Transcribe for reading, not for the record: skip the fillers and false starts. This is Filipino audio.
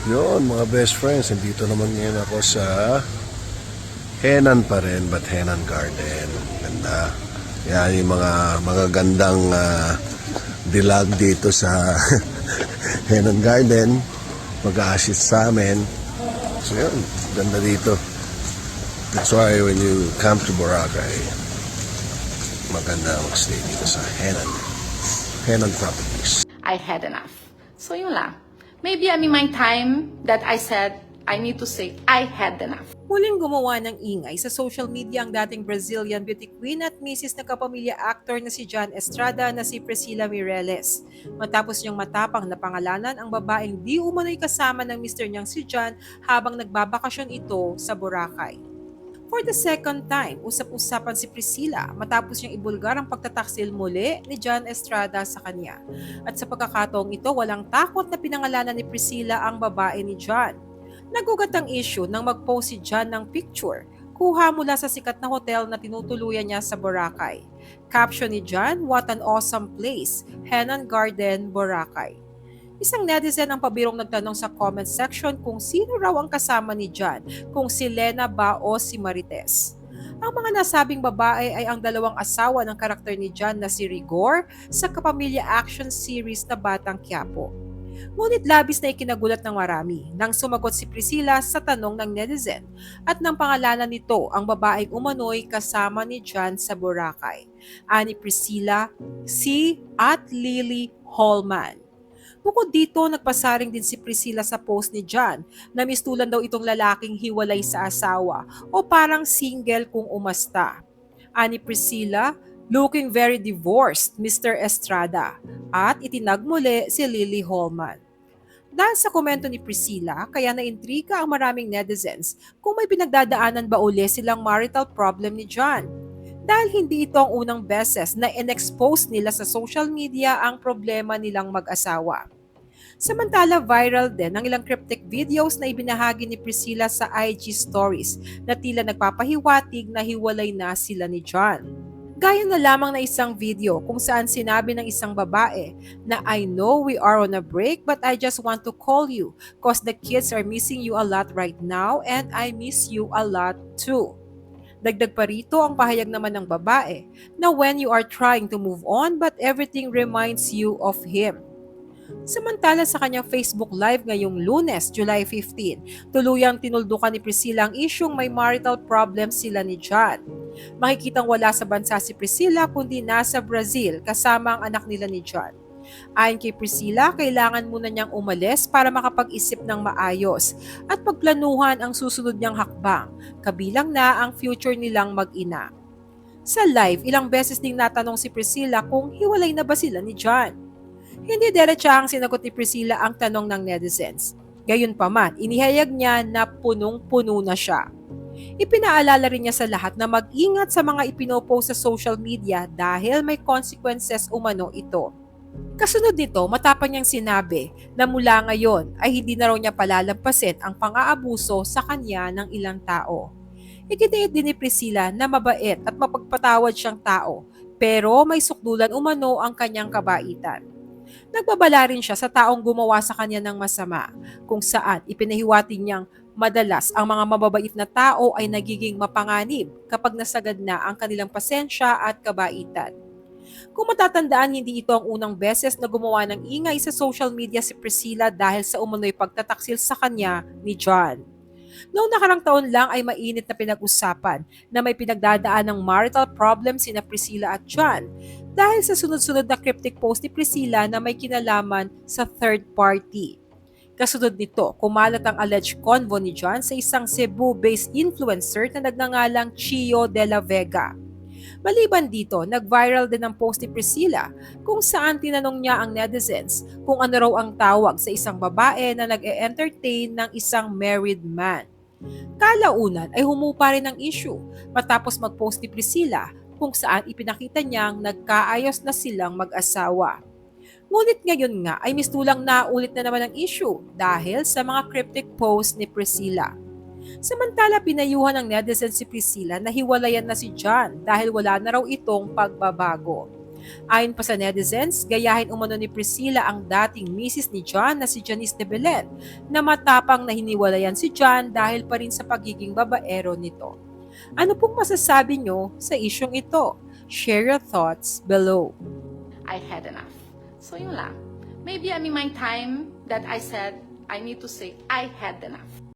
Yun, mga best friends, nandito naman ngayon ako sa Henan pa rin, but Henan Garden. Ganda. Yan yung mga magagandang dilag dito sa Henan Garden. Mag-a-assist sa amin. So yun, ganda dito. That's why when you come to Boracay, maganda mag-stay dito sa Henan Properties. I had enough. So yun lang. Maybe I'm in my time that I said I need to say I had enough. Muling gumawa ng ingay sa social media ang dating Brazilian beauty queen at misis na kapamilya actor na si John Estrada na si Priscilla Mireles. Matapos niyang matapang na pangalanan ang babaeng di umano'y kasama ng mister niyang si John habang nagbabakasyon ito sa Boracay. For the second time, usap-usapan si Priscilla matapos niyang ibulgar ang pagtataksil muli ni John Estrada sa kanya. At sa pagkakataong ito, walang takot na pinangalanan ni Priscilla ang babae ni John. Nagugat ang issue nang mag-post si John ng picture kuha mula sa sikat na hotel na tinutuluyan niya sa Boracay. Caption ni John, "What an awesome place, Henan Garden, Boracay." Isang netizen ang pabirong nagtanong sa comment section kung sino raw ang kasama ni John, kung si Lena ba o si Marites. Ang mga nasabing babae ay ang dalawang asawa ng karakter ni John na si Rigor sa kapamilya action series na Batang Quiapo. Ngunit labis na ikinagulat ng marami nang sumagot si Priscilla sa tanong ng netizen at nang pangalanan nito ang babaeng umano'y kasama ni John sa Boracay. Ani Priscilla, si @Lily Hallman. Bukod dito, nagpasaring din si Priscilla sa post ni John na mistulan daw itong lalaking hiwalay sa asawa o parang single kung umasta. Ani Priscilla, "Looking very divorced, Mr. Estrada," at itinag muli si Lily Hallman. Dahil sa komento ni Priscilla, kaya naintriga ang maraming netizens kung may pinagdadaanan ba uli silang marital problem ni John. Dahil hindi ito ang unang beses na in-expose nila sa social media ang problema nilang mag-asawa. Samantala, viral din ang ilang cryptic videos na ibinahagi ni Priscilla sa IG stories na tila nagpapahiwatig na hiwalay na sila ni John. Gaya na lamang na isang video kung saan sinabi ng isang babae na, "I know we are on a break but I just want to call you cause the kids are missing you a lot right now and I miss you a lot too." Dagdag pa rito ang pahayag naman ng babae na when you are trying to move on but everything reminds you of him. Samantala sa kanyang Facebook Live ngayong Lunes, July 15, tuluyang tinuldukan ni Priscilla ang isyung may marital problem sila ni John. Makikitang wala sa bansa si Priscilla kundi nasa Brazil kasama ang anak nila ni John. Ayon kay Priscilla, kailangan muna niyang umalis para makapag-isip ng maayos at pagplanuhan ang susunod niyang hakbang, kabilang na ang future nilang mag-ina. Sa live, ilang beses ding natanong si Priscilla kung hiwalay na ba sila ni John. Hindi diretsahang sinagot ni Priscilla ang tanong ng netizens. Gayunpaman, inihayag niya na punong-puno na siya. Ipinaalala rin niya sa lahat na mag-ingat sa mga ipinopost sa social media dahil may consequences umano ito. Kasunod nito, matapang niyang sinabi na mula ngayon ay hindi na raw niya palalampasin ang pang-aabuso sa kanya ng ilang tao. Ikiniit din ni Priscilla na mabait at mapagpatawad siyang tao, pero may sukdulan umano ang kanyang kabaitan. Nagbabala rin siya sa taong gumawa sa kanya ng masama, kung saan ipinahiwatig niyang madalas ang mga mababait na tao ay nagiging mapanganib kapag nasagad na ang kanilang pasensya at kabaitan. Kung matatandaan, hindi ito ang unang beses na gumawa ng ingay sa social media si Priscilla dahil sa umano'y pagtataksil sa kanya ni John. Noong nakarang taon lang ay mainit na pinag-usapan na may pinagdadaan ng marital problem sina Priscilla at John dahil sa sunod-sunod na cryptic post ni Priscilla na may kinalaman sa third party. Kasunod nito, kumalat ang alleged convo ni John sa isang Cebu-based influencer na nagngangalang Chio de la Vega. Maliban dito, nag-viral din ang post ni Priscilla kung saan tinanong niya ang netizens kung ano raw ang tawag sa isang babae na nag-e-entertain ng isang married man. Kalaunan ay humupa rin ang issue matapos mag-post ni Priscilla kung saan ipinakita niyang nagkaayos na silang mag-asawa. Ngunit ngayon nga ay mistulang naulit na naman ang issue dahil sa mga cryptic post ni Priscilla. Samantala, pinayuhan ng netizens si Priscilla na hiwalayan na si John dahil wala na raw itong pagbabago. Ayon pa sa netizens, gayahin umano ni Priscilla ang dating misis ni John na si Janice de Belen na matapang na hiniwalayan si John dahil pa rin sa pagiging babaero nito. Ano pong masasabi nyo sa isyong ito? Share your thoughts below. I had enough. So yun lang. Maybe my time that I said I need to say I had enough.